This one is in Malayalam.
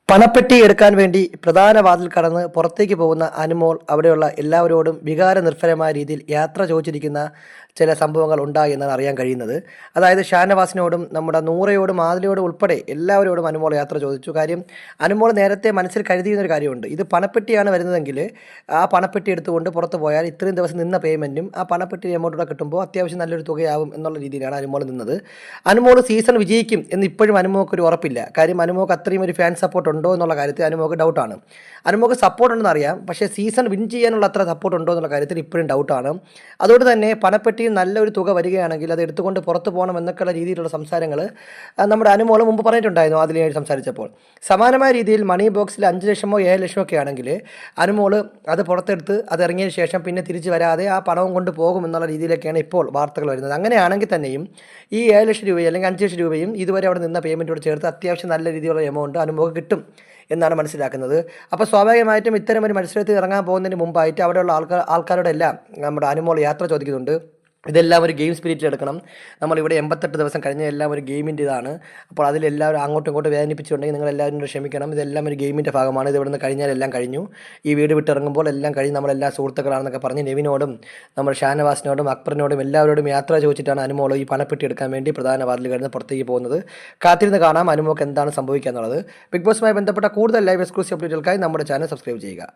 പണപ്പെട്ടി എടുക്കാൻ വേണ്ടി പ്രധാന വാതിൽ കടന്ന് പുറത്തേക്ക് പോകുന്ന അനുമോൾ അവിടെയുള്ള എല്ലാവരോടും വികാരനിർഭരമായ രീതിയിൽ യാത്ര ചോദിച്ചിരിക്കുന്ന ചില സംഭവങ്ങൾ ഉണ്ടായി എന്നാണ് അറിയാൻ കഴിയുന്നത്. അതായത് ഷാനവാസിനോടും നമ്മുടെ നൂറയോടും ആദിലയോടും ഉൾപ്പെടെ എല്ലാവരോടും അനുമോൾ യാത്ര ചോദിച്ചു. കാര്യം അനുമോൾ നേരത്തെ മനസ്സിൽ കരുതിയിരുന്നൊരു കാര്യമുണ്ട്. ഇത് പണപ്പെട്ടിയാണ് വരുന്നതെങ്കിൽ ആ പണപ്പെട്ടി എടുത്തുകൊണ്ട് പുറത്ത് പോയാൽ ഇത്രയും ദിവസം നിന്ന പേയ്മെൻറ്റും ആ പണപ്പെട്ടി എമൗണ്ടൂടെ കിട്ടുമ്പോൾ അത്യാവശ്യം നല്ലൊരു തുകയാവും എന്നുള്ള രീതിയിലാണ് അനുമോൾ നിന്നത്. അനുമോൾ സീസൺ വിജയിക്കും എന്ന് ഇപ്പോഴും അനുമോൾക്ക് ഒരു ഉറപ്പില്ല. കാര്യം അനുമോൾക്ക് അത്രയും ഒരു ഫാൻ സപ്പോർട്ട് ഉണ്ടോ എന്നുള്ള കാര്യത്തിൽ അനുമോൾക്ക് ഡൗട്ടാണ്. അനുമോൾക്ക് സപ്പോർട്ട് ഉണ്ടെന്ന് അറിയാം, പക്ഷേ സീസൺ വിൻ ചെയ്യാനുള്ള അത്ര സപ്പോർട്ട് ഉണ്ടോ എന്നുള്ള കാര്യത്തിൽ ഇപ്പോഴും ഡൗട്ടാണ്. അതുകൊണ്ട് തന്നെ പണപ്പെട്ടിയിൽ നല്ലൊരു തുക വരികയാണെങ്കിൽ അത് എടുത്തുകൊണ്ട് പുറത്ത് പോകണം എന്നൊക്കെയുള്ള രീതിയിലുള്ള സംസാരങ്ങൾ നമ്മുടെ അനുമോൾ മുമ്പ് പറഞ്ഞിട്ടുണ്ടായിരുന്നു അതിലായി സംസാരിച്ചപ്പോൾ. സമാനമായ രീതിയിൽ മണി ബോക്സിൽ 5 ലക്ഷമോ 7 ലക്ഷമോ ഒക്കെ ആണെങ്കിൽ അനുമോൾ അത് പുറത്തെടുത്ത് അത് ഇറങ്ങിയതിന് ശേഷം പിന്നെ തിരിച്ച് വരാതെ ആ പണവും കൊണ്ട് പോകും എന്നുള്ള രീതിയിലൊക്കെയാണ് ഇപ്പോൾ വാർത്തകൾ വരുന്നത്. അങ്ങനെയാണെങ്കിൽ തന്നെയും ഈ 7 ലക്ഷം രൂപയും അല്ലെങ്കിൽ 5 ലക്ഷം രൂപയും ഇതുവരെ അവിടെ നിന്ന പേയ്മെൻറ്റോട് ചേർത്ത് അത്യാവശ്യം നല്ല രീതിയിലുള്ള എമൗണ്ട് അനുമോൾക്ക് കിട്ടും എന്നാണ് മനസ്സിലാക്കുന്നത്. അപ്പോൾ സ്വാഭാവികമായിട്ടും ഇത്തരം ഒരു മത്സരത്തിൽ ഇറങ്ങാൻ പോകുന്നതിന് മുമ്പായിട്ട് അവിടെയുള്ള ആൾക്കാരോട് എല്ലാം നമ്മുടെ അനുമോൾ യാത്ര ചോദിക്കുന്നുണ്ട്. ഇതെല്ലാം ഒരു ഗെയിം സ്പിരിറ്റിൽ എടുക്കണം. നമ്മളിവിടെ 88 ദിവസം കഴിഞ്ഞ എല്ലാം ഒരു ഗെയിമിൻ്റെ ഇതാണ്. അപ്പോൾ അതിലെല്ലാവരും അങ്ങോട്ടും ഇങ്ങോട്ടും വേദനിപ്പിച്ചിട്ടുണ്ടെങ്കിൽ നിങ്ങളെല്ലാവരും ക്ഷമിക്കണം. ഇതെല്ലാം ഒരു ഗെയിമിൻ്റെ ഭാഗമാണ്. ഇത് ഇവിടുന്ന് കഴിഞ്ഞാൽ എല്ലാം കഴിഞ്ഞു. ഈ വീട് വിട്ടിറങ്ങുമ്പോൾ എല്ലാം കഴിഞ്ഞ് നമ്മളെല്ലാ സുഹൃത്തുക്കളാണെന്നൊക്കെ പറഞ്ഞ് നെവിനോടും നമ്മൾ ഷാനവാസിനോടും അക്ബറിനോടും എല്ലാവരോടും യാത്ര ചോദിച്ചിട്ടാണ് അനുമോൾ ഈ പണപ്പെട്ടി എടുക്കാൻ വേണ്ടി പ്രധാന വാതിൽ കഴിഞ്ഞ് പുറത്തേക്ക് പോകുന്നത്. കാത്തിരുന്ന് കാണാം അനുമോൾക്ക് എന്താണ് സംഭവിക്കുക എന്നുള്ളത്. ബിഗ് ബോസുമായി ബന്ധപ്പെട്ട കൂടുതൽ ലൈവ് എക്സ്ക്ലൂസീവ് അപ്ഡേറ്റുകൾക്കായി നമ്മുടെ ചാനൽ സബ്സ്ക്രൈബ് ചെയ്യുക.